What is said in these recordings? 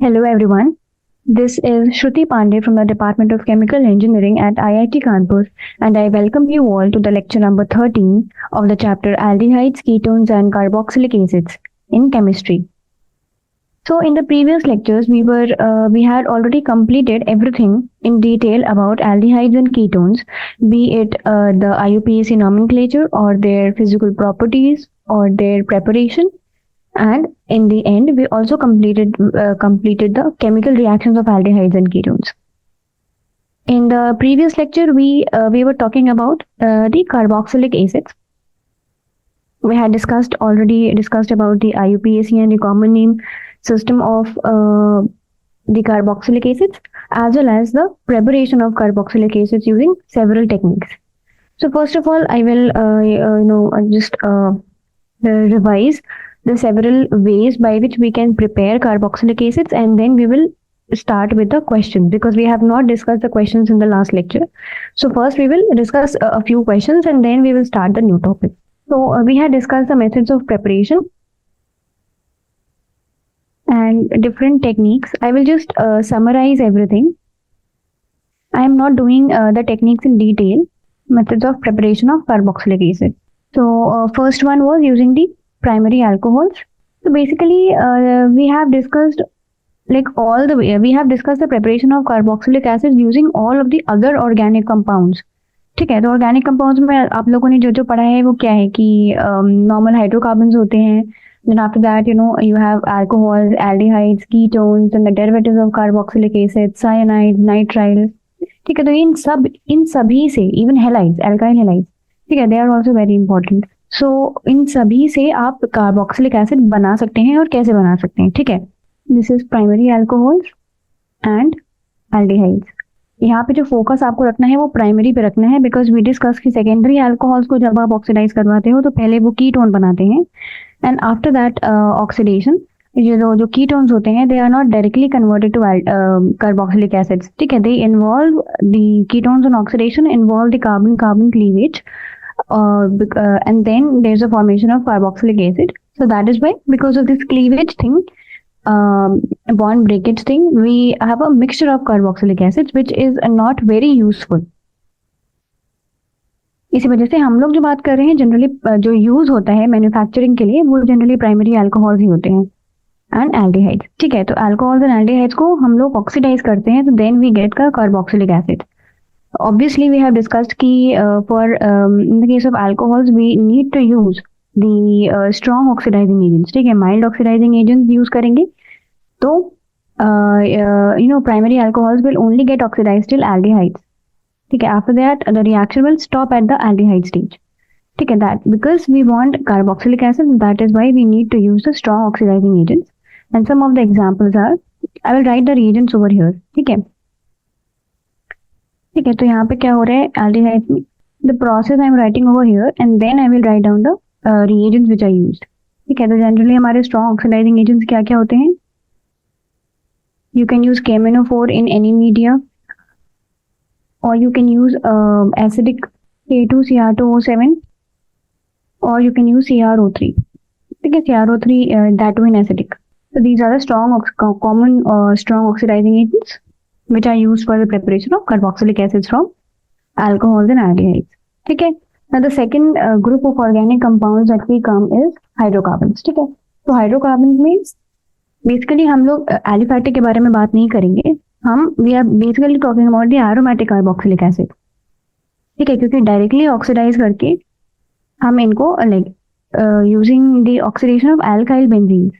Hello everyone. This is Shruti Pandey from the Department of Chemical Engineering at IIT Kanpur, and I welcome you all to the lecture number 13 of the chapter Aldehydes, Ketones and Carboxylic Acids in Chemistry. So in the previous lectures we had already completed everything in detail about aldehydes and ketones, be it the IUPAC nomenclature or their physical properties or their preparation, and in the end we also completed the chemical reactions of aldehydes and ketones. In the previous lecture we were talking about the carboxylic acids. We had already discussed about the IUPAC and the common name system of the carboxylic acids, as well as the preparation of carboxylic acids using several techniques. So first of all, I will just revise the several ways by which we can prepare carboxylic acids, and then we will start with the questions, because we have not discussed the questions in the last lecture. So first we will discuss a few questions and then we will start the new topic. So we had discussed the methods of preparation and different techniques. I will just summarize everything. I am not doing the techniques in detail. Methods of preparation of carboxylic acid. So first one was using the primary alcohols. So basically we have discussed we have discussed the preparation of carboxylic acid using all of the other organic compounds. ठीक है, तो organic compounds में आप लोगों ने जो जो पढ़ा है वो क्या है कि नॉर्मल हाइड्रोकार्बन्स होते हैं, then after that you have alcohols, aldehydes, ketones and the derivatives of carboxylic acid, cyanides, nitriles. ठीक है, तो इन सभी से इवन हेलाइड्स, एल्काइल हेलाइड्स, ठीक है, they are also very important. So इन सभी से आप कार्बोक्सिलिक एसिड बना सकते हैं और कैसे बना सकते हैं. ठीक है, this is primary alcohols and aldehydes. यहाँ पे जो फोकस आपको रखना है वो प्राइमरी पे रखना है, बिकॉज वी डिस्कस की सेकेंडरी अल्कोहल्स को जब आप ऑक्सीडाइज करवाते हो तो पहले वो कीटोन बनाते हैं, एंड आफ्टर दैट ऑक्सीडेशन जो कीटोन्स होते हैं they are not directly converted to carboxylic acids. ठीक है, they involve the ketones on oxidation involve the carbon carbon cleavage and then there's a formation of carboxylic acid. So that is why, because of this cleavage thing, bond breakage thing, we have a mixture of carboxylic acids which is not very useful. इसी वजह से हम लोग जो बात कर रहे हैं जनरली जो यूज होता है मैन्युफैक्चरिंग के लिए वो जनरली प्राइमरी अल्कोहल्स ही होते हैं एंड एल्डिहाइड्स. ठीक है, तो अल्कोहल्स एंड एल्डिहाइड्स को हम लोग ऑक्सीडाइज करते हैं, तो देन वी गेट का carboxylic acid. Obviously we have discussed कि for in the case of alcohols we need to use the strong oxidizing agents. ठीक है, mild oxidizing agents use करेंगे तो primary alcohols will only get oxidized till aldehydes. ठीक है, after that the reaction will stop at the aldehyde stage. ठीक है, that because we want carboxylic acid, that is why we need to use the strong oxidizing agents, and some of the examples are, I will write the reagents over here. ठीक है, ठीक है, तो यहाँ पे क्या हो रहा है एल्डिहाइड्स में, the process I am writing over here and then I will write down the reagents which are used. ठीक है, तो जनरली हमारे स्ट्रॉन्ग ऑक्सीडाइजिंग एजेंट्स क्या क्या होते हैं. You can use KMnO4 in any media, और you can use acidic K2Cr2O7, और यू कैन यूज CrO3. ठीक है, CrO3 that too in acidic. So these are the common strong oxidizing agents which are used for the preparation of carboxylic acids from alcohols and aldehydes. ठीक है, now the second group of organic compounds that we come is hydrocarbons. ठीक है, तो hydrocarbon में basically हम लोग aliphatic के बारे में बात नहीं करेंगे, we are basically talking about the aromatic carboxylic acid. ठीक है, क्योंकि डायरेक्टली ऑक्सीडाइज करके हम इनको using the oxidation of alkyl benzenes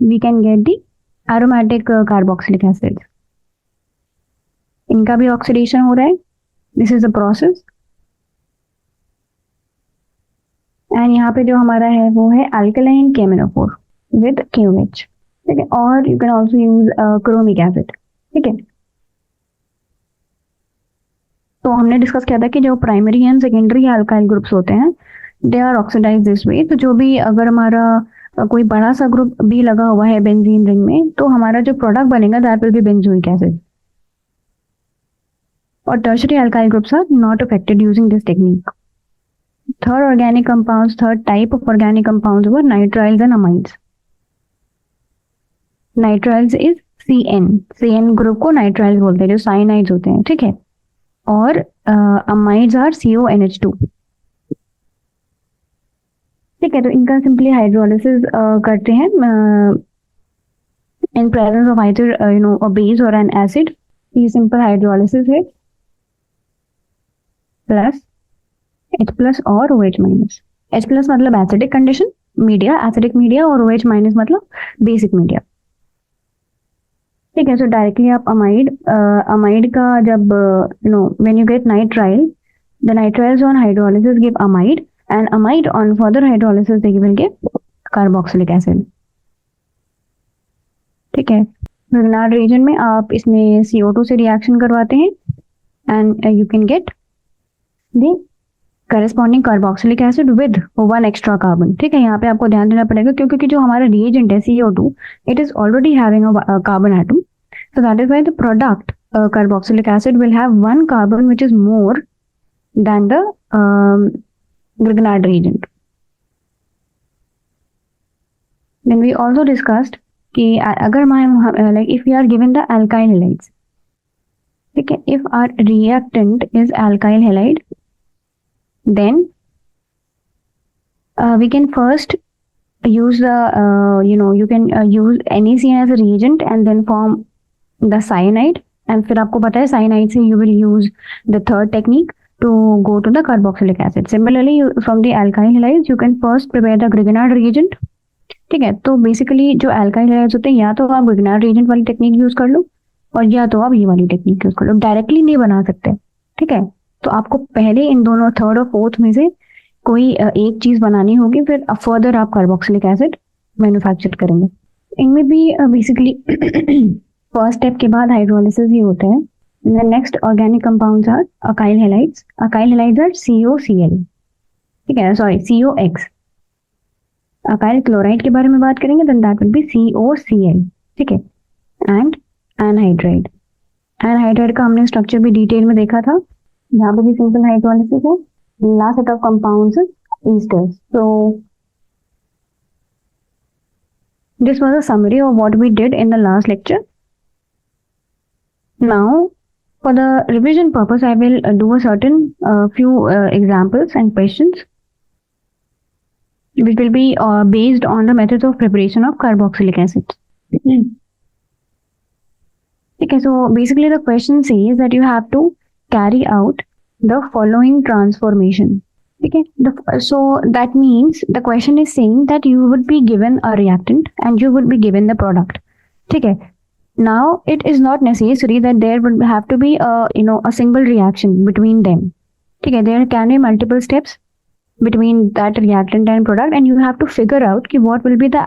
we can get the aromatic carboxylic acid. इनका भी ऑक्सीडेशन हो रहा है, this is the process. And यहाँ पे जो हमारा है वो है अल्कलाइन KMnO4 विद KOH. ठीक है, और you can also use chromic acid. ठीक है, तो हमने डिस्कस किया था कि जो primary and secondary alkyl groups होते हैं they are oxidise this way. तो जो भी अगर हमारा कोई बड़ा सा ग्रुप भी लगा हुआ है बेंजीन रिंग में, तो हमारा जो प्रोडक्ट बनेगा that will be benzoic acid. Or tertiary alkyl groups are not affected using this technique. Third type of organic compounds were nitriles and amides. Nitriles is CN group को nitrile बोलते हैं, जो cyanides होते हैं, ठीक है। और अमाइड्स आर CONH2, ठीक है। तो इनका सिंपली हाइड्रोलिसिस करते हैं in presence of either a base और एन एसिड। ये सिंपल हाइड्रोलिसिस है, प्लस H+ और OH-। H+ मतलब acidic condition media, acidic media, और OH- मतलब बेसिक मीडिया, ठीक है। सो डायरेक्टली आप अमाइड का जब when you get nitrile, the nitriles on hydrolysis give amide, and amide on further hydrolysis they will give carboxylic acid, ठीक है। ग्रिग्नार्ड रीजन में आप इसमें CO2 से रिएक्शन करवाते हैं and you can get the corresponding carboxylic acid with 1 extra carbon, ठीक है। यहाँ पे आपको ध्यान देना पड़ेगा क्योंकि जो हमारा रिएजेंट है CO2, it is already having a carbon atom, so that is why the product carboxylic acid will have 1 carbon which is more than the Grignard reagent. Then we also discussed कि अगर like if we are given the alkyl halides, ठीक है, if our reactant is alkyl halide, then we can first use the you can use NaCN as a reagent and then form the cyanide, and फिर आपको पता है cyanide से you will use the third technique to go to the carboxylic acid. Similarly, from the alkyl halides you can first prepare the Grignard reagent, ठीक है। तो basically जो alkyl halides होते हैं, या तो आप Grignard reagent वाली टेक्निक यूज कर लो, और या तो आप ये वाली टेक्निक यूज कर लो, डायरेक्टली नहीं बना सकते, ठीक है। तो आपको पहले इन दोनों थर्ड और फोर्थ में से कोई एक चीज बनानी होगी, फिर फर्दर आप कार्बोक्सिलिक एसिड मैन्युफैक्चर करेंगे। इनमें भी बेसिकली फर्स्ट स्टेप के बाद हाइड्रोलिसिस ही होता है। The next organic compounds are acyl halides. Acyl halides are COCl, ठीक है, सॉरी COX। अकाइल क्लोराइड के बारे में बात करेंगे, then that will be COCl, ठीक है। एंड एनहाइड्राइड, एनहाइड्राइड का हमने स्ट्रक्चर भी डिटेल में देखा था, यहाँ पे भी सिंपल हाइड्रोलिसिस है। Last set of compounds esters. So this was a summary of what we did in the last lecture. Now for the revision purpose I will do a certain few examples and questions which will be based on the methods of preparation of carboxylic acid. Okay, so basically the question says that you have to carry out the following transformation. Okay, so that means the question is saying that you would be given a reactant and you would be given the product. Okay, now it is not necessary that there would have to be a single reaction between them. Okay, there can be multiple steps between that reactant and product, and you have to figure out कि what will be the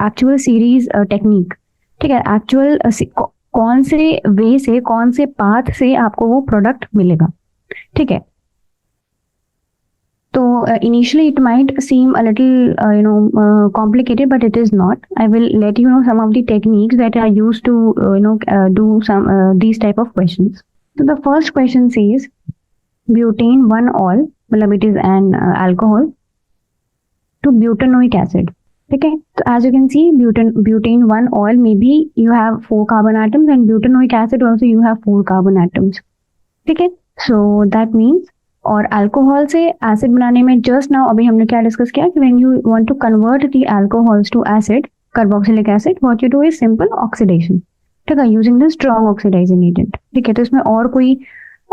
actual series technique, ठीक है। actual कौन से वे से, कौन से path से आपको वो प्रोडक्ट मिलेगा, ठीक है। तो initially it might seem a little complicated, but it is not. I will let you know some of the techniques that are used to do some these type of questions. So the first question says butane 1-ol, मतलब it is an alcohol, to butanoic acid, ठीक है। तो as you can see butane 1-ol maybe you have 4 carbon atoms, and butanoic acid also you have 4 carbon atoms, ठीक है। so that means, और alcohol से acid बनाने में just now अभी हमने क्या डिस्कस किया कि when you want to convert the alcohols to acid, carboxylic acid, what you do is simple oxidation, ठीक है, using the strong oxidising agent, ठीक है। तो इसमें और कोई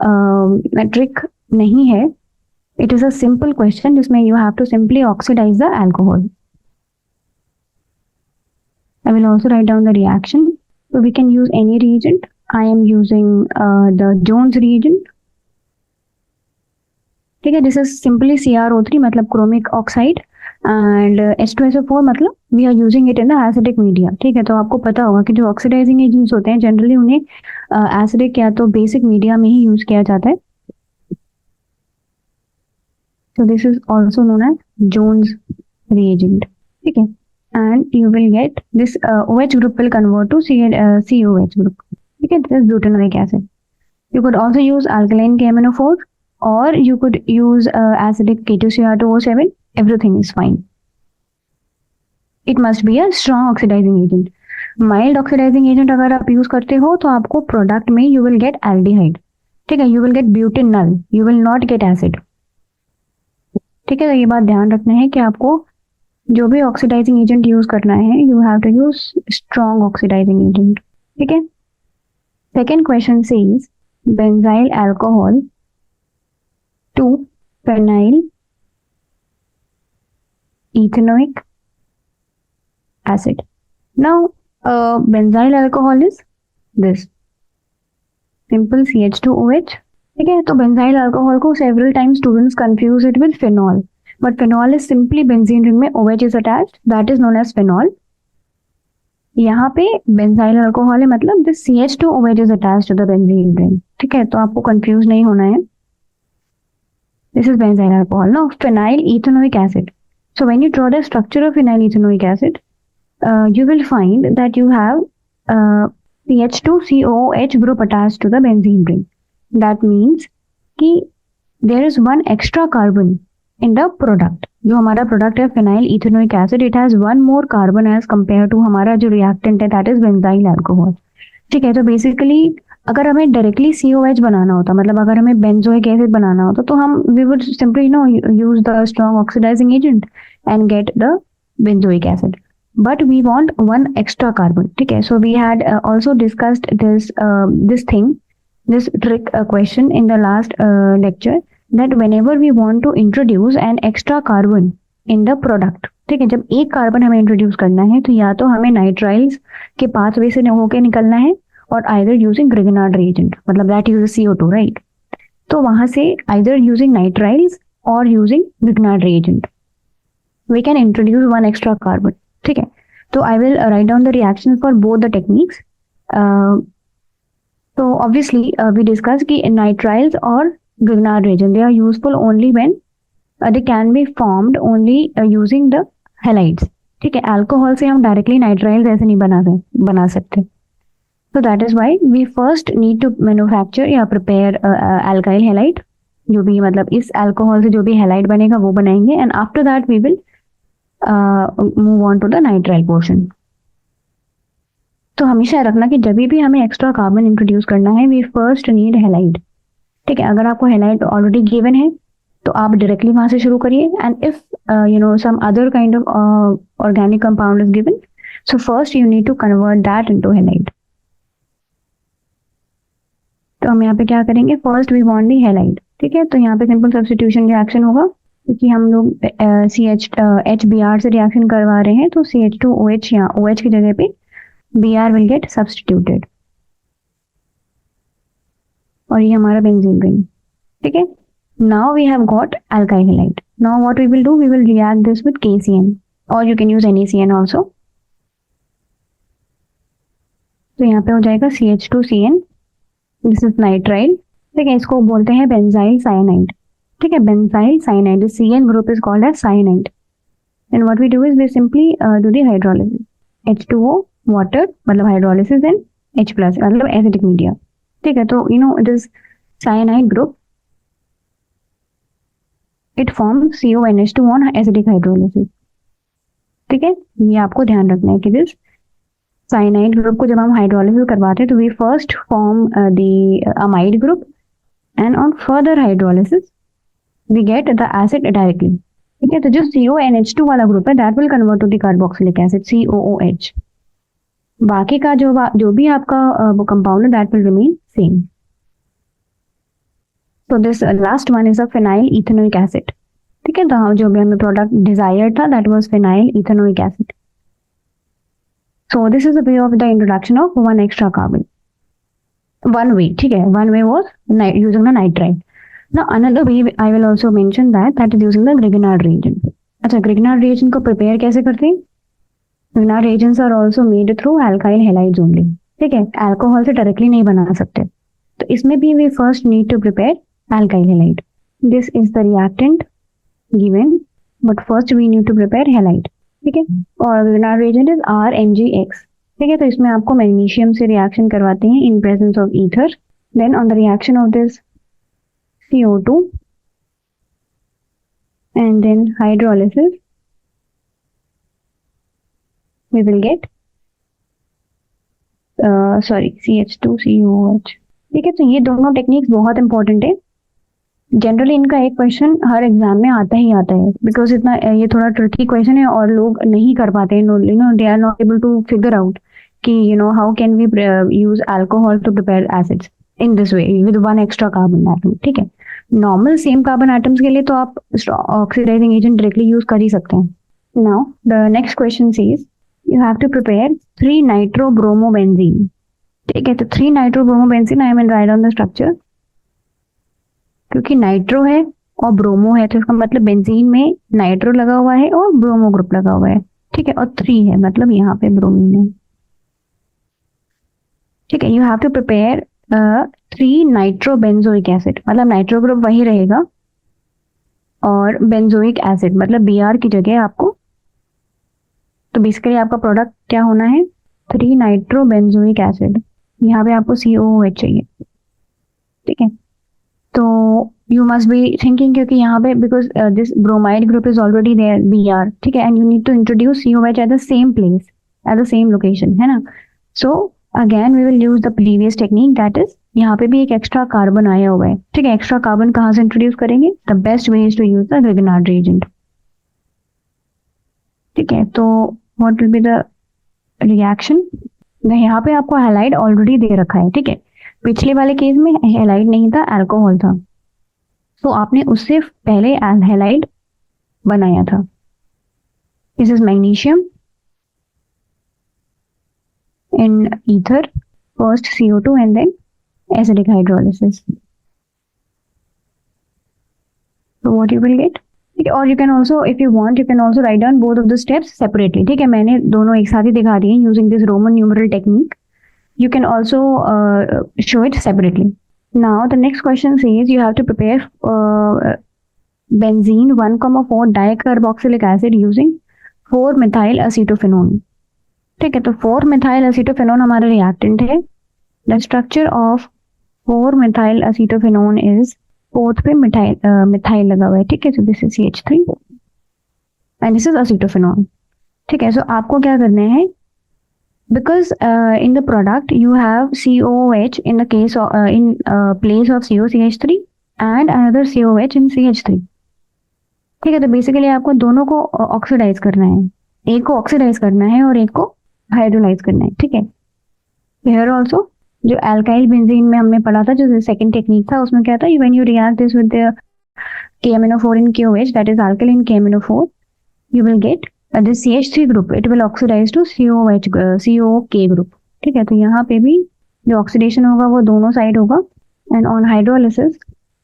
ट्रिक नहीं है, it is a simple question जिसमें you have to simply oxidise the alcohol. I will also write down the reaction. So we can use any reagent. I am using the Jones reagent, ठीक है। This is simply CrO3 मतलब chromic oxide, and H2SO4 मतलब we are using it in the acidic media, ठीक है। तो आपको पता होगा कि जो ऑक्सीडाइजिंग एजेंट्स होते हैं जनरली उन्हें एसिडिक या तो बेसिक मीडिया में ही यूज किया जाता है। So this is also known as Jones reagent, ठीक है। And you will get this OH group will convert to COH group, ठीक है। This is butanoic acid. You could also use alkaline KMnO4, or you could use acidic K2Cr2O7. Everything is fine. It must be a strong oxidizing agent. Mild oxidizing agent अगर आप use करते हो तो आपको product में you will gate aldehyde, ठीक है, you will gate butanol, you will not gate acid, ठीक है। तो ये बात ध्यान रखना है कि आपको जो भी ऑक्सीडाइजिंग एजेंट यूज करना है you have to use strong oxidising agent, ठीक है। Second question says benzyl alcohol to phenyl ethanoic acid. Now, benzyl alcohol is this simple CH2OH. ठीक है, तो बेंजाइल अल्कोहल को several time students confuse it with phenol, but phenol is simply benzene ring में OH is attached, that is known as phenol. यहाँ पे benzyl alcohol है मतलब this CH2OH is attached to the benzene ring, ठीक है, तो आपको confuse नहीं होना है। This is benzyl alcohol. Now phenyl ethanoic acid, so when you draw the structure of phenyl ethanoic acid, you will find that you have CH2COOH group attached to the benzene ring. That means कि there is one extra carbon in the product. जो हमारा product है phenyl ethanoic acid, it has one more carbon as compared to हमारा जो reactant है that is benzyl alcohol. ठीक है, तो बेसिकली अगर हमें डायरेक्टली COH बनाना होता, मतलब अगर हमें बेंजोइक एसिड बनाना होता तो हम we would simply use the strong oxidising agent and get the benzoic acid, but we want one extra carbon, ठीक है। So we had also discussed this thing, this trick question in the last lecture, that whenever we want to introduce an extra carbon in the product, ठीक है, जब एक carbon हमें introduce करना है तो या तो हमें नाइट्राइल्स के पाथवे से होके निकलना है और either using Grignard reagent, मतलब that uses CO2, right? तो वहां से either using nitriles or using Grignard reagent, we can introduce one extra carbon, ठीक है। तो I will write down the reactions for both the techniques. So obviously we discussed कि nitriles और Grignard reagent they are useful only when they can be formed only using the halides, ठीक है। Alcohol से हम directly nitriles ऐसे नहीं बना सकते। So that is why we first need to manufacture या prepare alkyl halide, जो भी मतलब इस अल्कोहल से जो भी हैलाइड बनेगा वो बनाएंगे, and after that we will move on to the nitrile portion. तो हमेशा रखना कि जब भी हमें एक्स्ट्रा कार्बन इंट्रोड्यूस करना है वी फर्स्ट नीड हैलाइड, ठीक है। अगर आपको हैलाइड ऑलरेडी गिवन है तो आप डायरेक्टली वहां से शुरू करिए, and if some other kind of organic compound is given, so first you need to convert that into halide. तो हम यहाँ पे क्या करेंगे, first we want the halide, ठीक है। तो यहाँ पे सिंपल सब्स्टिट्यूशन रिएक्शन होगा क्योंकि हम लोग HBr से रिएक्शन करवा रहे हैं, तो CH2OH यहाँ OH की जगह पे Br विल गेट सब्स्टिट्यूटेड और ये हमारा बेंजीन रिंग, ठीक है। Now we have got alkyl halide. Now what we will do, we will react this with KCN और you can use NaCN also. तो यहाँ पे हो जाएगा CH2CN, दिस इज नाइट्राइल, ठीक है, इसको बोलते हैं बेंजाइल साइनाइड, ठीक है, benzyl cyanide, CN group is called as cyanide, and what we do is we simply do the hydrolysis, H2O water मतलब हाइड्रोलिसिस, एंड H प्लस मतलब एसिडिक मीडिया, ठीक है। तो you know this cyanide group it forms CONH2 on acidic hydrolysis, ठीक है। ये आपको ध्यान रखना है कि दिस साइनाइड ग्रुप को जब हम हाइड्रोलिसिस करवाते हैं तो we first form the amide group, and on further hydrolysis we get the acid directly, ठीक है। तो जो CONH2 वाला ग्रुप है that will convert to the carboxylic acid COOH, बाकी का जो भी आपका कंपाउंड है दैट विल रिमेन सेम। तो this last one is a phenyl ethanoic acid, ठीक है। तो जो भी हमें प्रोडक्ट डिजायर था that was phenyl ethanoic acid. So this is a way of the introduction of one extra carbon. One way, ठीक है, one way was using the nitride. Now another way I will also mention that is using the Grignard reagent. अच्छा, Grignard reagent को prepare कैसे करते हैं? Grignard reagents are also made through alkyl halides only, ठीक है, alcohol से directly नहीं बना सकते, तो इसमें भी we first need to prepare alkyl halide. This is the reactant given, but first we need to prepare halide, ठीक है। और Grignard reagent is RMgX, ठीक है। तो इसमें आपको मैग्नीशियम से रिएक्शन करवाते हैं in presence of ether, then on the reaction of this CO2 and then hydrolysis we will get sorry CH2COH। ठीक है, तो ये दोनों टेक्निक्स बहुत इंपॉर्टेंट है। जनरली इनका एक क्वेश्चन हर एग्जाम में आता ही आता है, बिकॉज इतना ये थोड़ा ट्रिकी क्वेश्चन है और लोग नहीं कर पाते हैं, they are not able to figure out कि how can we use alcohol to prepare acids in this way with one extra carbon atom. ठीक है, नॉर्मल सेम कार्बन एटम्स के लिए तो आप ऑक्सीडाइजिंग एजेंट डायरेक्टली यूज कर ही सकते हैं। Now the next question says you have to prepare 3 nitrobromobenzene. ठीक है, तो 3 nitrobromobenzene, I am right on the structure, क्योंकि नाइट्रो है और ब्रोमो है तो इसका मतलब बेंजीन में नाइट्रो लगा हुआ है और ब्रोमो ग्रुप लगा हुआ है। ठीक है, और 3 है मतलब यहाँ पे ब्रोमीन है। ठीक है, you have to prepare 3 nitrobenzoic acid, मतलब नाइट्रो ग्रुप वही रहेगा और बेंजोइक एसिड मतलब Br की जगह आपको, तो बेसिकली आपका प्रोडक्ट क्या होना है 3 नाइट्रोबेंजोइक एसिड। यहाँ पे आपको COOH चाहिए। ठीक है, तो यू मस्ट बी थिंकिंग, क्योंकि यहाँ पे because this bromide group is already there Br। ठीक है, and you need to introduce COH at the same place at the same location, है ना। So again we will use the previous technique, that is यहाँ पे भी एक extra carbon आया हुआ है। ठीक है, एक्स्ट्रा कार्बन कहाँ से इंट्रोड्यूस करेंगे, the best way is to use the Grignard reagent. ठीक है, तो what will be the reaction, यहाँ पे आपको हैलाइड ऑलरेडी दे रखा है। ठीक है, पिछले वाले केस में हैलाइड नहीं था, अल्कोहल था, तो आपने उससे पहले हैलाइड बनाया था। This is magnesium in ether, first CO2 and then acidic hydrolysis. So what you will get, or you can also, if you want, you can also write down both of the steps separately. ठीक है, मैंने दोनों एक साथ ही दिखा दिए using this Roman numeral technique. You can also show it separately. Now the next question says you have to prepare benzene 1,4 dicarboxylic acid using 4-methyl acetophenone. ठीक है, तो 4-methyl acetophenone हमारा रिएक्टेंट है। The structure of 4-methyl acetophenone is, fourth पे methyl लगा हुआ है। ठीक है, so this is CH3 and this is acetophenone। ठीक है, सो आपको क्या करना है, because in the product you have COOH in the case of in place of COCH3 and another COH in CH3। ठीक है, तो बेसिकली आपको दोनों को ऑक्सीडाइज करना है, एक को ऑक्सीडाइज करना है और एक को हाइड्रोलाइज करना है। ठीक है, हियर ऑल्सो जो अल्काइल बेंजीन में हमने पढ़ा था, जो सेकंड टेक्निक था, उसमें क्या था, when you react this with the KMnO4 in KOH, that is alkyl KMnO4, you will get this CH3 group, it will oxidize to COK group। ठीक है, तो यहाँ पे भी जो ऑक्सीडेशन होगा वो दोनों साइड होगा। And on hydrolysis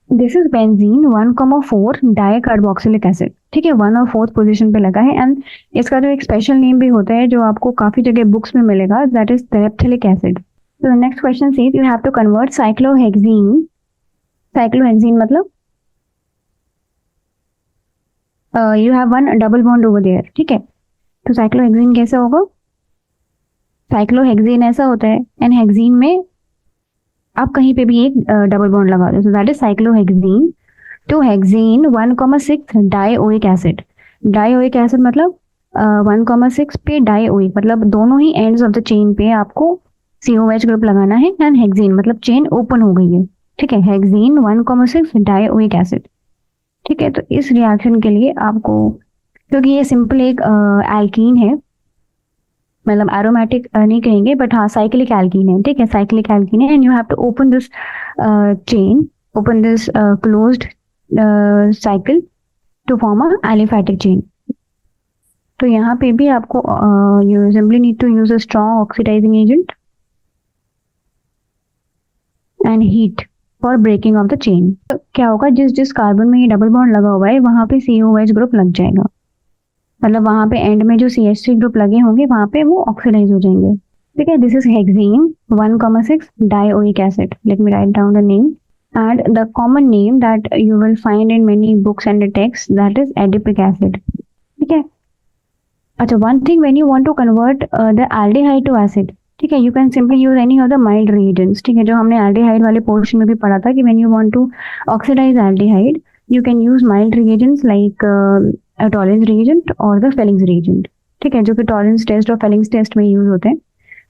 this is benzene 1,4 dicarboxylic acid. ठीक है, 1 और 4th पोजीशन पे लगा है, एंड इसका जो एक स्पेशल नेम भी होता है जो आपको काफी जगह बुक्स में मिलेगा, दैट इज तेरेप्थिलिक एसिड। तो the next question says you have to convert cyclohexene मतलब you have one double bond over there. ठीक है, तो साइक्लोहेक्सीन कैसे होगा, साइक्लोहेक्सीन ऐसा होता है एंड हेक्सीन में आप कहीं पे भी एक डबल बॉन्ड लगा दो, so that is cyclohexene to hexene 1,6 dioic acid. Dioic acid मतलब 1,6 पे डाइओइक मतलब दोनों ही एंड्स ऑफ द चेन पे आपको COH ग्रुप लगाना है, एंड हेक्सीन मतलब चेन ओपन हो गई है। ठीक है, हेक्सीन 1,6 डाइओइक एसिड। ठीक है, तो इस रिएक्शन के लिए आपको, क्योंकि ये सिंपल एक एल्कीन है, मतलब एरोमेटिक नहीं कहेंगे, बट हाँ साइक्लिक एल्कीन है। ठीक है, साइक्लिक एल्कीन है, and you have to open this chain, open this closed cycle to form a aliphatic chain. तो यहाँ पे भी आपको you simply need to use a strong oxidising agent and heat for breaking of the chain. तो क्या होगा, जिस जिस कार्बन में ये डबल बॉन्ड लगा हुआ है वहां पे COH ग्रुप लग जाएगा, मतलब वहां पे एंड में जो CH3 ग्रुप लगे होंगे वहां पे वो ऑक्सीडाइज हो जाएंगे। ठीक है, this is hexene 1,6 dioic acid. Let me right down the name and the common name that you will find in many books and the texts, that is adipic acid। ठीक है, अच्छा, one thing when you want to convert the aldehyde to acid, ठीक है, you can simply use any of the mild reagents। ठीक है, जो हमने aldehyde वाले पोर्शन में भी पढ़ा था कि when you want to oxidize aldehyde you can use mild reagents like a Tollens reagent or the Fellings reagent। ठीक है, जो कि Tollens टेस्ट और Fellings टेस्ट में यूज होते हैं।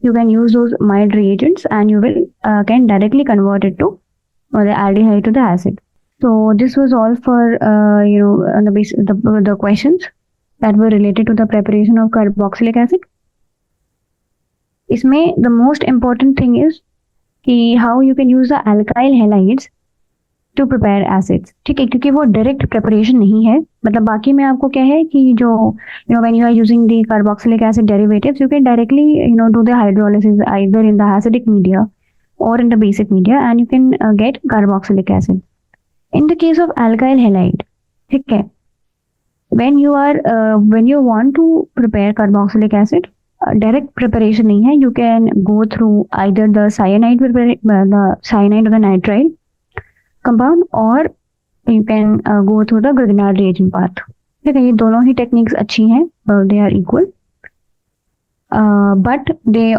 you can use those mild reagents and you will can directly convert it to the aldehyde to the acid. So this was all for on the basis the questions that were related to the preparation of carboxylic acid. इसमें the most important thing is कि how you can use the alkyl halides to prepare acids. ठीक है, क्योंकि वो direct preparation नहीं है. मतलब बाकी में आपको क्या है कि जो when you are using the carboxylic acid derivatives, you can directly do the hydrolysis either in the acidic media or in the basic media and you can get carboxylic acid. In the case of alkyl halide, ठीक है, when you want to prepare carboxylic acid, direct preparation नहीं है. You can go through either the cyanide or the nitrile compound or you can go through the Grignard reagent path. ठीक है, ये दोनों ही techniques अच्छी हैं, they are equal. But they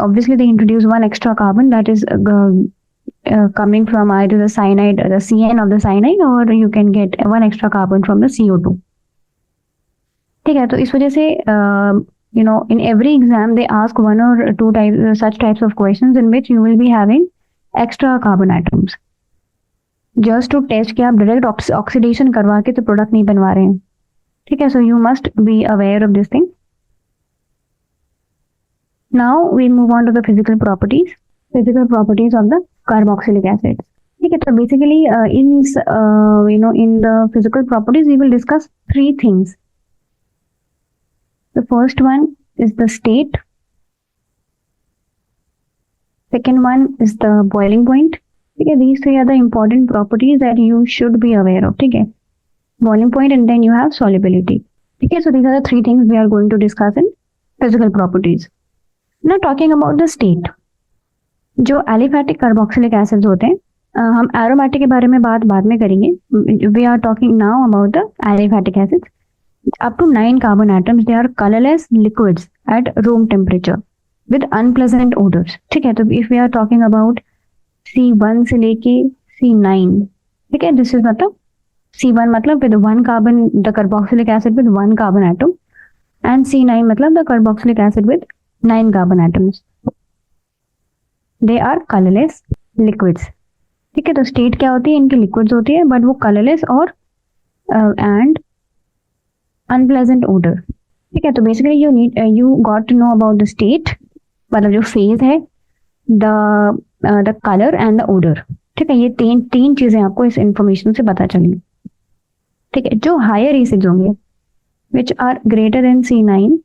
introduce one extra carbon that is coming from either the cyanide, the CN of the cyanide, or you can get one extra carbon from the CO2. ठीक है, तो इस वजह से in every exam they ask one or two such types of questions in which you will be having extra carbon atoms just to test कि आप direct oxidation करवा के तो product नहीं बनवा रहे हैं. ठीक है, so you must be aware of this thing. Now we move on to the physical properties of the carboxylic acids. ठीक है, तो basically in the physical properties we will discuss three things. The first one is the state. Second one is the boiling point. Okay, these three are the important properties that you should be aware of. Okay, boiling point and then you have solubility. Okay, so these are the three things we are going to discuss in physical properties. Now talking about the state. जो aliphatic carboxylic acids होते हैं, हम aromatic के बारे में बाद में करेंगे. We are talking now about the aliphatic acids. Up to 9 carbon atoms, they are colorless liquids at room temperature with unpleasant odors. ठीक है, तो if we are talking about C1 से लेके C9, ठीक है, this is मतलब C1 मतलब with 1 carbon, the carboxylic acid with 1 carbon atom, and C9 मतलब the carboxylic acid with 9 carbon atoms. They are colorless liquids. ठीक है, तो स्टेट क्या होती है, इनकी लिक्विड्स होती है बट वो कलरलेस और एंड अनप्लेजेंट ओडर. ठीक है, तो basically you got to know about the state, मतलब जो फेज है, the color and the odor. ठीक है, ये तीन चीजें आपको इस इंफॉर्मेशन से पता चली. ठीक है, जो हायर एसिड्स होंगे which are greater than C9,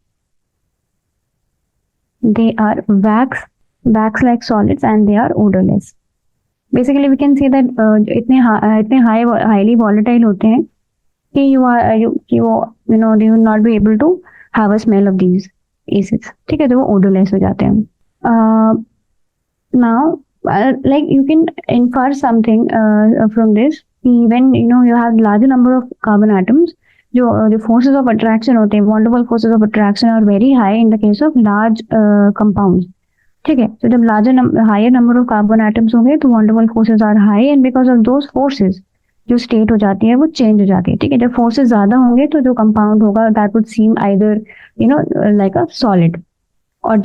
they are wax like solids and they are odorless. Basically we can say that इतने highly volatile होते हैं कि you will not be able to have a smell of these acids. ठीक है, तो वो odorless हो जाते हैं. Now like you can infer something from this. When you have larger number of carbon atoms, the forces of attraction होते हैं, van der Waals forces of attraction are very high in the case of large compounds. ठीक है, तो जब higher number of carbon atoms होंगे तो van der Waals forces are high and because of those forces जो state हो जाती है वो चेंज हो जाती है. ठीक है, जब फोर्सेस ज्यादा होंगे तो जो कंपाउंड होगा that would seem either like a solid, और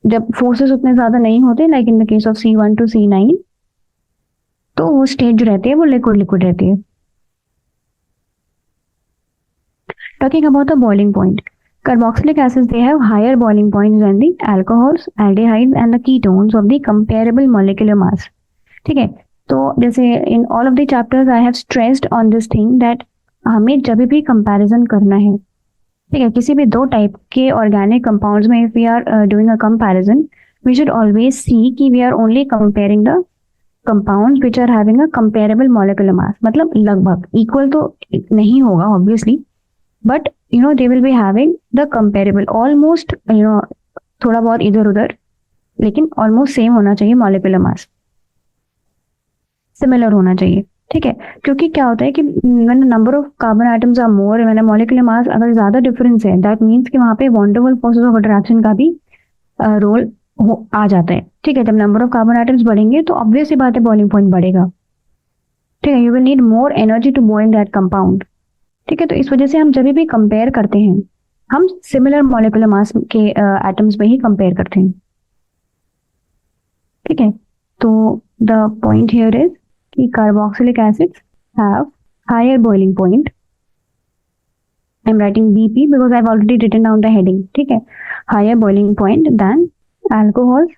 जब फोर्सेस उतने ज्यादा नहीं होते like in the case of C1 to C9, तो वो स्टेट जो रहती है वो लिक्विड रहती है. Talking about the boiling point, carboxylic acids they have higher boiling points than the alcohols, aldehydes and the ketones of the comparable molecular mass. ठीक है, तो जैसे in all of the chapters I have stressed on this thing that हमें जब भी comparison करना है, ठीक है, किसी भी दो टाइप के ऑर्गेनिक कंपाउंड्स में if we are doing a comparison, we should always see कि we are only comparing the compounds which are having a comparable molecular mass. मतलब लगभग इक्वल तो नहीं होगा obviously, but they will be having the comparable, almost थोड़ा बहुत इधर उधर, लेकिन ऑलमोस्ट सेम होना चाहिए मॉलिक्यूलर मास, सिमिलर होना चाहिए. ठीक है, क्योंकि क्या होता है कि when number of carbon atoms are more, मैंने मॉलिक्यूलर मास अगर ज्यादा डिफरेंस है, दैट मीन्स कि वहां पे van der Waals forces of attraction का भी रोल आ जाता है. ठीक है, जब नंबर ऑफ कार्बन एटम्स बढ़ेंगे तो ऑब्वियस ही बात है बॉइलिंग पॉइंट बढ़ेगा. ठीक है, you will need more energy to boil that compound. ठीक है, तो इस वजह से हम जब भी कंपेयर करते हैं हम सिमिलर मॉलिक्यूलर मास के एटम्स में ही कंपेयर करते हैं, ठीक है। तो द पॉइंट हियर इज कि carboxylic acids have higher boiling point. I am writing BP because I have already written down the heading, ठीक है. Higher boiling point than alcohols,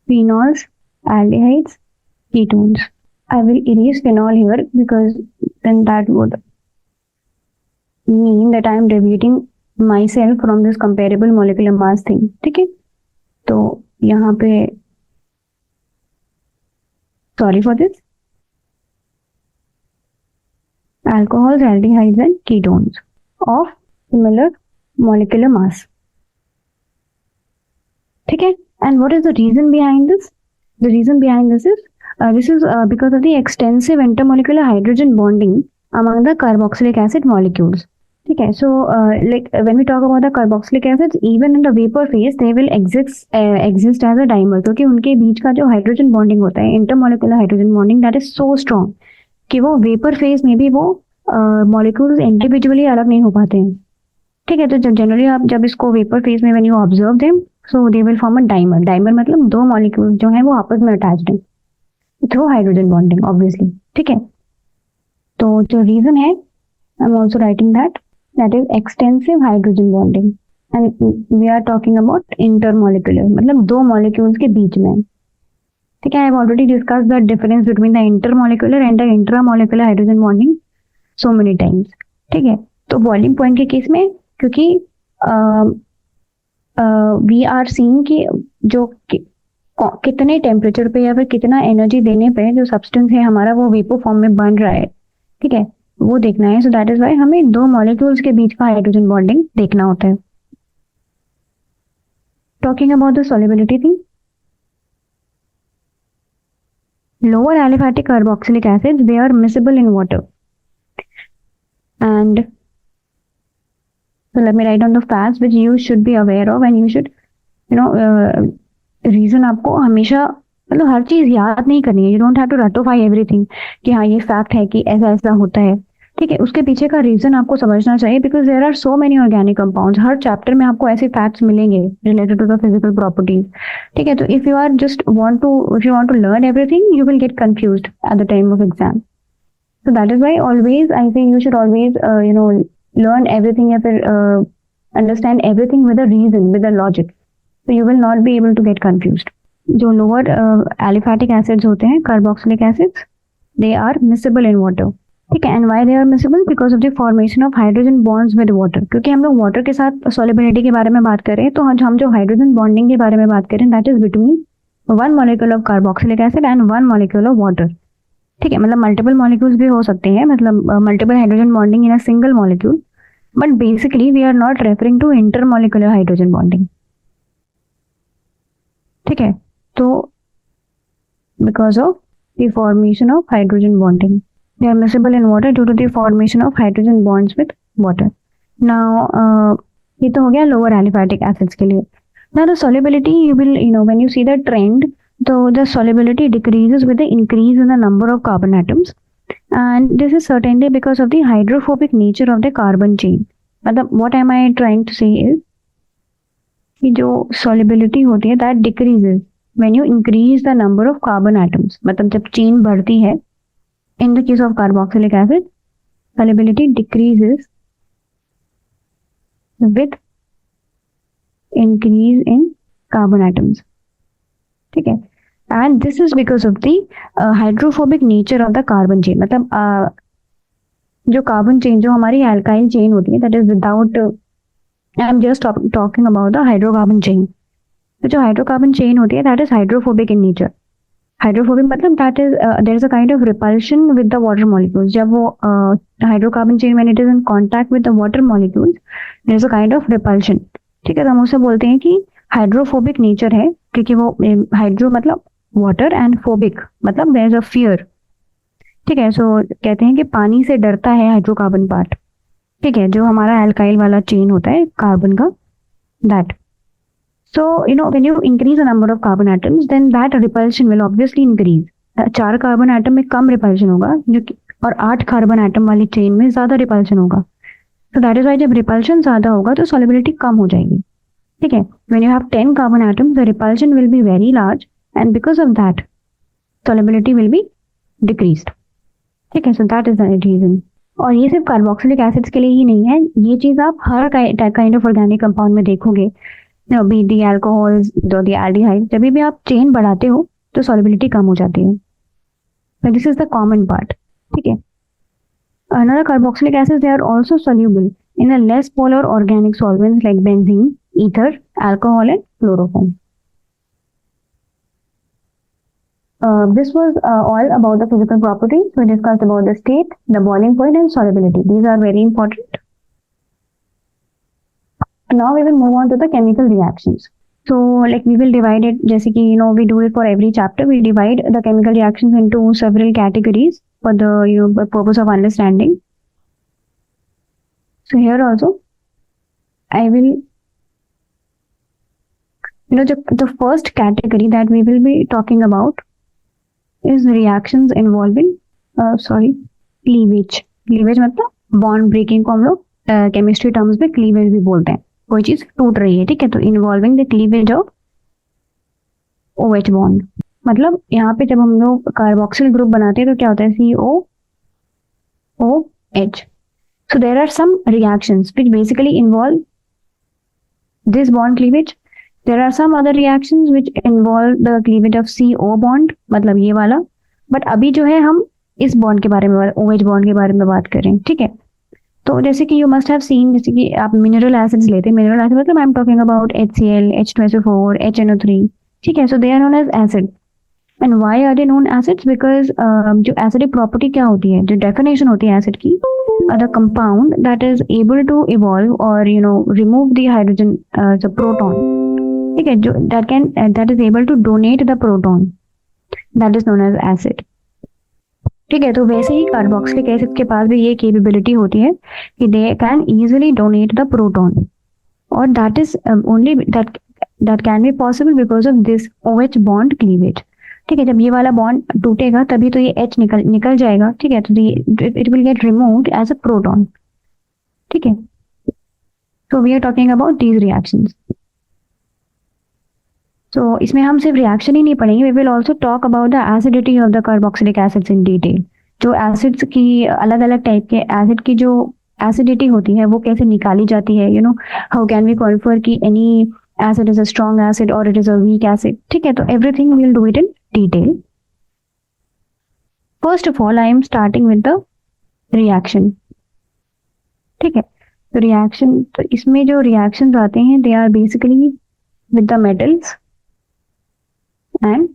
phenols, aldehydes, ketones. I will erase phenol here because then that would mean that I am deviating myself from this comparable molecular mass thing. ठीक है, तो यहाँ पे sorry for this. Alcohols, aldehydes and ketones of similar molecular mass. ठीक है. And what is the reason behind this? The reason behind this is because of the extensive intermolecular hydrogen bonding among the carboxylic acid molecules. ठीक है. So like when we talk about the carboxylic acids, even in the vapor phase they will exist as a dimer, क्योंकि उनके बीच का जो hydrogen bonding होता है, intermolecular hydrogen bonding, that is so strong कि वो वेपर फेज में भी वो मॉलिक्यूल्स इंडिविजुअली अलग नहीं हो पाते हैं. ठीक है. तो जनरली आप जब इसको वेपर फेज में when you observe them, so they will form a dimer. Dimer मतलब दो मॉलिक्यूल जो है वो आपस में अटैच्ड है थ्रू हाइड्रोजन बॉन्डिंग ऑब्वियसली. ठीक है. तो जो रीजन है, I am also writing that is extensive hydrogen bonding and we are talking about intermolecular, मतलब दो मॉलिक्यूल्स के बीच में. ठीक है. I have already discuss the difference between the intermolecular and the intramolecular hydrogen bonding so many times. ठीक है. तो बॉइलिंग पॉइंट के केस में, क्योंकि वी आर सीइंग कि जो कितने टेम्परेचर पे या फिर कितना एनर्जी देने पे जो सब्सटेंस है हमारा वो वेपर फॉर्म में बन रहा है, ठीक है, वो देखना है. सो दैट इज व्हाई हमें दो मॉलिक्यूल्स के बीच का हाइड्रोजन बॉन्डिंग देखना होता है. Talking about the solubility thing, lower aliphatic carboxylic acids, they are miscible in water. And so let me write on the facts which you should be aware of and you should, reason आपको हमेशा, मतलब हर चीज याद नहीं करनी है. You don't have to रटोफाई everything कि हाँ ये फैक्ट है कि ऐसा ऐसा होता है. ठीक है. उसके पीछे का रीजन आपको समझना चाहिए because there are so many organic compounds. हर चैप्टर में आपको ऐसे फैक्ट्स मिलेंगे related to the physical properties. ठीक है. तो if you want to learn everything, you will get confused at the time of exam. So that is why always I say you should always learn everything या फिर understand everything with a reason, with a logic. So you will not be able to get confused. जो lower aliphatic acids होते हैं, carboxylic acids, they are miscible in water. ठीक है. And why they are miscible? Because of the formation of hydrogen bonds with water. क्योंकि हम लोग water के साथ सॉल्युबिलिटी के बारे में बात कर रहे हैं, तो हम जो हाइड्रोजन बॉन्डिंग के बारे में बात कर रहे हैं, that is between one molecule of carboxylic acid and one molecule of water. ठीक है. मतलब मल्टीपल मॉलिक्यूल्स भी हो सकते हैं, मतलब multiple hydrogen bonding in a single molecule, but basically we are not referring to intermolecular hydrogen bonding. ठीक है. तो because of the formation of hydrogen bonding, they are miscible in water due to the formation of hydrogen bonds with water. Now ये तो हो गया lower aliphatic acids के लिए. Now the solubility, you will when you see the trend, so the solubility decreases with the increase in the number of carbon atoms, and this is certainly because of the hydrophobic nature of the carbon chain. मतलब what am I trying to say is कि जो solubility होती है that decreases when you increase the number of carbon atoms. मतलब जब chain बढ़ती है, in the case of carboxylic acid, solubility decreases with increase in carbon atoms. ठीक है. And this is because of the hydrophobic nature of the carbon chain. मतलब जो carbon chain, जो हमारी alkyl chain होती है, that is without I am just talking about the hydrocarbon chain. तो जो hydrocarbon chain होती है, that is hydrophobic in nature. Hydrophobic मतलब that is there is a kind of repulsion with the water molecules. जब वो hydrocarbon chain when it is in contact with the water molecules, there is a kind of repulsion. ठीक है. तो हम उसे बोलते हैं कि हाइड्रोफोबिक नेचर है, क्योंकि वो हाइड्रो मतलब वाटर एंड फोबिक मतलब देयर इज अ फियर. ठीक है. सो कहते हैं कि पानी से डरता है हाइड्रोकार्बन पार्ट. ठीक है. जो हमारा एल्काइल वाला चेन होता है कार्बन का, that. So, when you increase the number of carbon atoms, then that repulsion will obviously increase. 4 carbon atom में कम रिपल्शन होगा, जो और 8 कार्बन एटम वाली चेन में ज्यादा रिपल्शन होगा. तो दैट इज वाई जब रिपल्शन ज्यादा होगा तो सॉलिबिलिटी कम हो जाएगी, ठीक है। When you have 10 carbon atoms the repulsion will be very large and because of that solubility will be decreased, ठीक है। So that is the reason. और ये सिर्फ कार्बोक्सिलिक एसिड्स के लिए ही नहीं है, ये चीज आप हर काइंड ऑफ ऑर्गेनिक कंपाउंड में देखोगे, बी दी एल्कोहल्स दो दी एल्डिहाइड, जब भी आप चेन बढ़ाते हो तो सॉलिबिलिटी कम हो जाती है। This is the common part, ठीक है। Another carboxylic acids, they are also soluble in a less polar organic solvents like benzene, ether, alcohol and chloroform. This was all about the physical properties. We discussed about the state, the boiling point and solubility. These are very important. Now we will move on to the chemical reactions. So like we will divide it, जैसे कि we do it for every chapter. We divide the chemical reactions into several categories for the purpose of understanding. So here also I will the first category that we will be talking about is reactions involving cleavage. Cleavage मतलब bond breaking को हम लोग chemistry terms में cleavage भी बोलते हैं, कोई चीज टूट रही है, ठीक है। तो involving the cleavage of OH bond, मतलब यहाँ पे जब हम लोग कार्बोक्सिल ग्रुप बनाते हैं तो क्या होता है, COOH. So there are some reactions which basically involve this bond cleavage. There are some other reactions which involve the cleavage of CO bond, मतलब ये वाला। बट अभी जो है हम इस बॉन्ड के बारे में, OH बॉन्ड के बारे में बात करें, ठीक है। तो जैसे कि यू मस्ट हैव सीन, जैसे कि आप मिनरल एसिड्स लेते हैं, मिनरल एसिड मतलब I am talking about HCl, H2SO4, HNO3, ठीक है। So they are known as acid. And why are they known acids? Because जो एसिडिक प्रॉपर्टी क्या होती है, जो डेफिनेशन होती है एसिड की, the compound that is able to evolve और remove the hydrogen the proton, ठीक है, जो that is able to donate the proton, that is known as acid, ठीक है। तो वैसे ही कार्बोक्सिलिक एसिड के पास भी ये कैपेबिलिटी होती है कि they can easily donate the proton, और that is only that can be possible because of this OH bond cleavage, ठीक है। जब ये वाला बॉन्ड टूटेगा तभी तो ये H निकल जाएगा, ठीक है। तो it will get removed as a proton, ठीक है। So we are talking about these reactions. तो इसमें हम सिर्फ रिएक्शन ही नहीं पढ़ेंगे, we will also talk about the acidity of the carboxylic acids in detail. जो एसिड्स की अलग अलग टाइप के एसिड की जो एसिडिटी होती है वो कैसे निकाली जाती है, हाउ कैन वी कन्फर कि any acid is a strong acid और it is a weak acid, ठीक है। तो everything we will do it in detail. First of all I am starting with the reaction, ठीक है। तो reaction, तो इसमें जो रिएक्शंस आते हैं they are basically with the metals and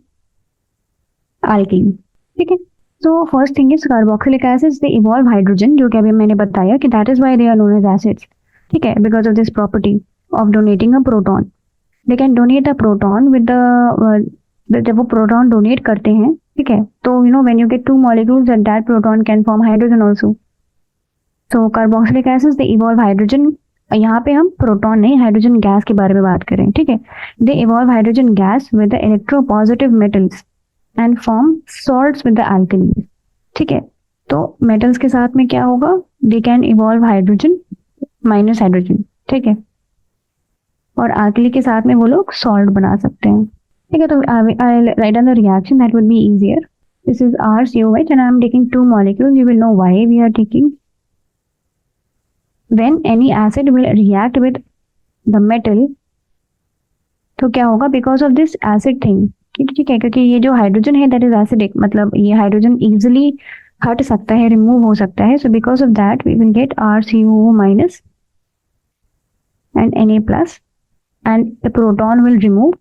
alkene, ठीक है। So first thing is carboxylic acids, they evolve hydrogen, जो कि अभी मैंने बताया कि that is why they are known as acids, ठीक है, because of this property of donating a proton. They can donate a proton with the जब वो प्रोटॉन डोनेट करते हैं, ठीक है, तो when you get two molecules that proton can form hydrogen also. So carboxylic acids they evolve hydrogen, यहाँ पे हम प्रोटॉन नहीं हाइड्रोजन गैस के बारे में बात करें, ठीक है। They evolve hydrogen gas with the electropositive metals and form salts with the alkalies, ठीक है। तो मेटल्स के साथ में क्या होगा, they can evolve hydrogen minus hydrogen, ठीक है, और अल्कली के साथ में वो लोग सॉल्ट बना सकते हैं, ठीक है। तो I write down the reaction that would be easier. This is RCOH and I am taking two molecules. You will know why we are taking. When any acid will react with the metal, तो क्या होगा, because of this acid thing, ठीक है, क्योंकि ये जो hydrogen है that is acidic, मतलब ये हाइड्रोजन इजिली हट सकता है, रिमूव हो सकता है। So because of that we will get RCOO minus and Na plus and the proton will remove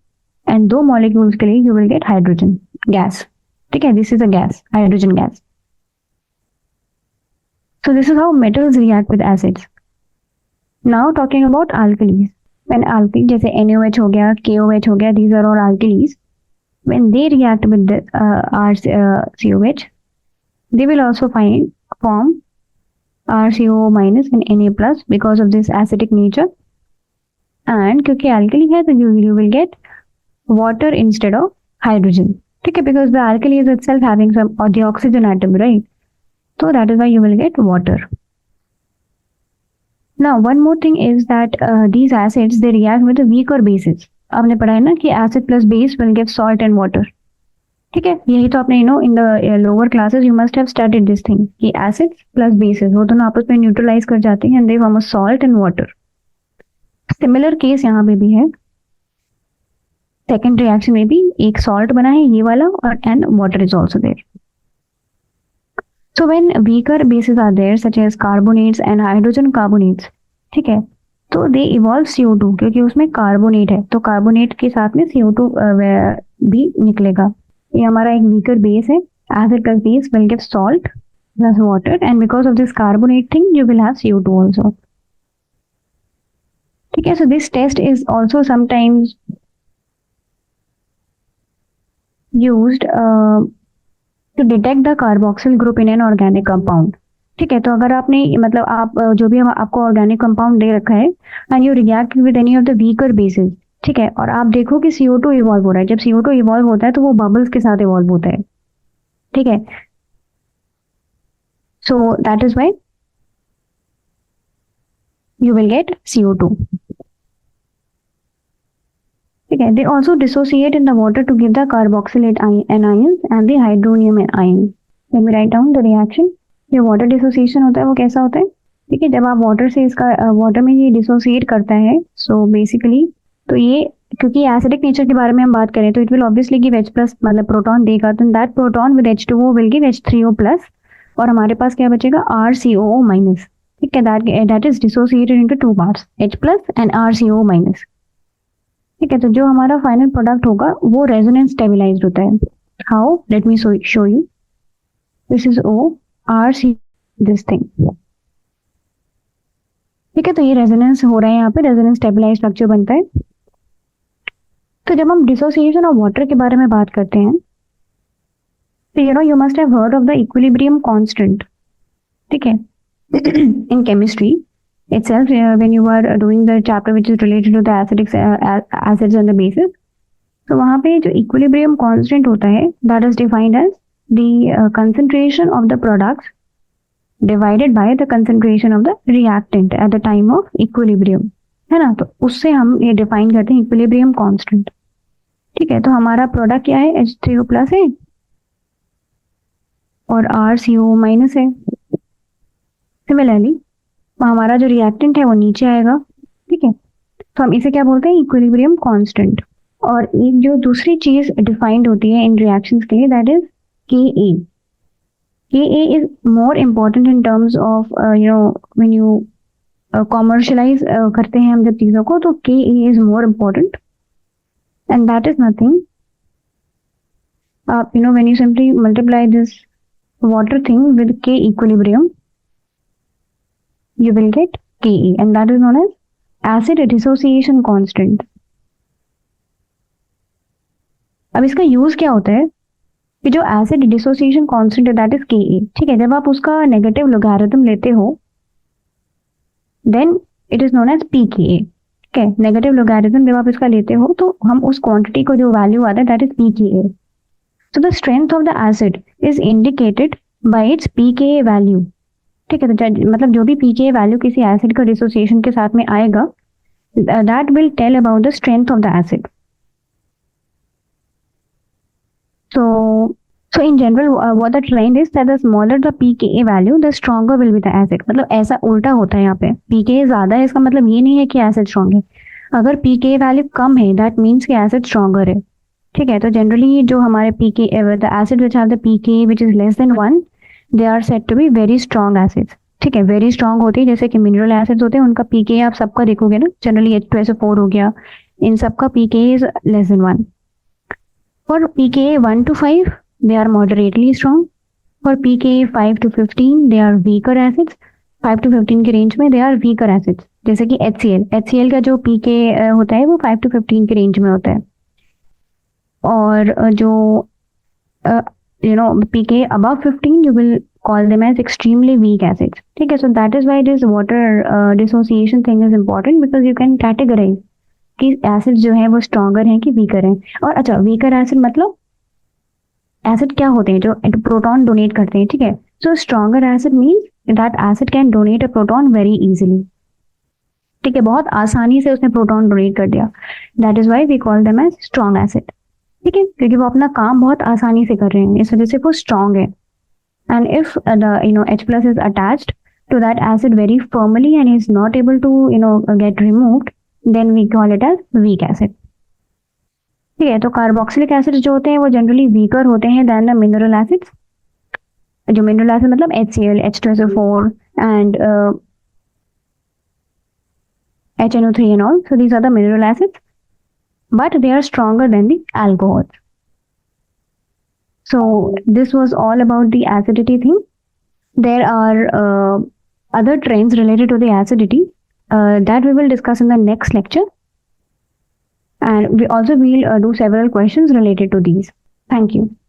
and दो मॉलिक्यूल्स के लिए you will get hydrogen gas, ठीक है। This is a gas, hydrogen gas. So this is how metals react with acids. Now talking about alkalis. When alkali, जैसे NaOH हो गया, KOH हो गया, these are all alkalis. When they react with the RCOH, they will also form RCOO minus and Na plus because of this acidic nature. And क्योंकि alkali है तो you will get water instead of hydrogen. ठीक है, because the alkali is itself having some or the oxygen atom, right? So that is why you will get water. Now, one more thing is that these acids they react with a weaker bases. आपने पढ़ा है ना कि acid plus base will give salt and water. ठीक है, यही तो आपने in the lower classes you must have studied this thing कि एसिड्स प्लस बेसिस वो दोनों आपस में न्यूट्रलाइज कर जाते हैं and they form a salt and water. Similar case यहाँ पे भी है. सेकेंड रिएक्शन में भी एक सॉल्ट बना है ये वाला और and water is also there. So when weaker bases are there such as carbonates and hydrogen carbonates, ठीक है, तो दे इवॉल्व CO2 क्योंकि उसमें कार्बोनेट है तो कार्बोनेट के साथ में CO2 भी निकलेगा. ये हमारा एक वीकर बेस है. Acid plus base will give salt plus water and because of this carbonate thing you will have CO2 also. ठीक है, so this test is also sometimes used to detect the carboxyl group in an organic compound. ठीक है, तो अगर आपने मतलब आप जो भी आपको ऑर्गेनिक कंपाउंड दे रखा है and you react with any of the weaker basis, ठीक है, और आप देखो कि CO2 इवॉल्व हो रहा है. जब CO2 इवॉल्व होता है तो वो बबल्स के साथ इवॉल्व होता है. ठीक है, so that is why you will get CO2. Okay, they also dissociate in the water to give the carboxylate anions and the hydronium ion. Let me write down the reaction. ये water dissociation होता है वो कैसा होता है? ठीक है, जब आप वाटर से इसका वाटर में ये डिसोसिएट करता है सो बेसिकली तो ये क्योंकि एसिडिक नेचर के बारे में हम बात करें तो it will obviously give H plus मतलब प्रोटॉन देगा तो that proton with H2O will give H3O plus और हमारे पास क्या बचेगा RCOO माइनस. ठीक है, that is dissociated into two parts H plus and RCOO minus. ठीक है, तो जो हमारा फाइनल प्रोडक्ट होगा वो रेजोनेंस स्टेबलाइज्ड होता है. How? Let me show you. This is ORC this thing. ठीक है, तो ये रेजोनेंस हो रहा है यहाँ पे रेजोनेंस स्टेबलाइज्ड स्ट्रक्चर बनता है. तो जब हम डिसोसिएशन ऑफ वाटर के बारे में बात करते हैं तो you must have heard of the equilibrium constant. ठीक है, in chemistry itself when you are doing the chapter which is related to the acids and the bases. तो वहाँ पे जो equilibrium constant होता है that is defined as the concentration of the products divided by the concentration of the reactant at the time of equilibrium, है ना. तो उससे हम ये define करते हैं equilibrium constant. ठीक है, तो हमारा प्रोडक्ट क्या है H3O प्लस है और RCO माइनस है. सिमिलरली हमारा जो रिएक्टेंट है वो नीचे आएगा. ठीक है, तो हम इसे क्या बोलते हैं इक्विलिब्रियम कांस्टेंट. और एक जो दूसरी चीज डिफाइंड होती है इन रिएक्शंस के लिए that is Ka. Ka is more important in terms of when you commercialise करते हैं हम जब चीजों को तो Ka is more important and that is nothing. आप when you simply multiply this water thing with K equilibrium you will get Ke and that is known as acid dissociation constant. अब इसका यूज क्या होता है कि जो acid dissociation constant है that is Ka. ठीक है, जब आप उसका नेगेटिव लोगैरिथम लेते हो then it is known as Pka. ठीक है, नेगेटिव लोगैरिथम जब आप इसका लेते हो तो हम उस क्वांटिटी को जो वैल्यू आता है that is Pka. So the strength of the acid is indicated by its Pka value. ठीक है, तो मतलब जो भी Pka वैल्यू किसी एसिड का डिसोसिएशन के साथ में आएगा that will tell about the strength of the acid. So in general what the trend is that the smaller the Pka value the stronger will be the acid. मतलब ऐसा उल्टा होता है यहाँ पे. Pka ज्यादा है इसका मतलब ये नहीं है कि एसिड स्ट्रॉन्ग है. अगर Pka वैल्यू कम है दैट मीन्स कि एसिड स्ट्रॉन्गर है. ठीक है, तो जनरली जो हमारे Pka the acid which have the Pka which is less than 1 they are said to be very strong acids. ठीक है, वेरी स्ट्रॉन्ग होती है जैसे कि मिनरल एसिड्स होते हैं उनका Pka आप सबका देखोगे ना जनरली H2SO4 हो गया इन सबका Pka is less than 1. For Pka 1 to 5 they are moderately strong. For Pka 5 to 15 they are weaker acids. 5 to 15 के रेंज में they are weaker acids. जैसे कि HCl का जो Pka होता है वो 5 to 15 के रेंज में होता है. और जो Pka above 15 you will call them as extremely weak acids. ठीक है, so that is why this water dissociation thing is important because you can categorize कि एसिड जो है वो स्ट्रॉन्गर है कि वीकर है. और अच्छा वीकर एसिड मतलब एसिड क्या होते हैं जो प्रोटॉन डोनेट करते हैं. ठीक है, so stronger acid means that acid can donate a proton very easily. ठीक है, बहुत आसानी से उसने प्रोटॉन डोनेट कर दिया, that is why we call them as strong acid. ठीक है, क्योंकि वो अपना काम बहुत आसानी से कर रहे हैं, इस वजह से वो स्ट्रॉन्ग है। And if the H plus is attached to that acid very firmly and is not able to get removed, then we call it as weak acid। ठीक है, तो कार्बोक्सिलिक एसिड जो होते हैं वो जनरली वीकर होते हैं देन द मिनरल एसिड्स। जो मिनरल एसिड मतलब HCl, H2SO4 and HNO3 and all, so these are the mineral acids, but they are stronger than the alcohols। So this was all about the acidity thing। There are other trends related to the acidity that we will discuss in the next lecture, and we also will do several questions related to these। Thank you।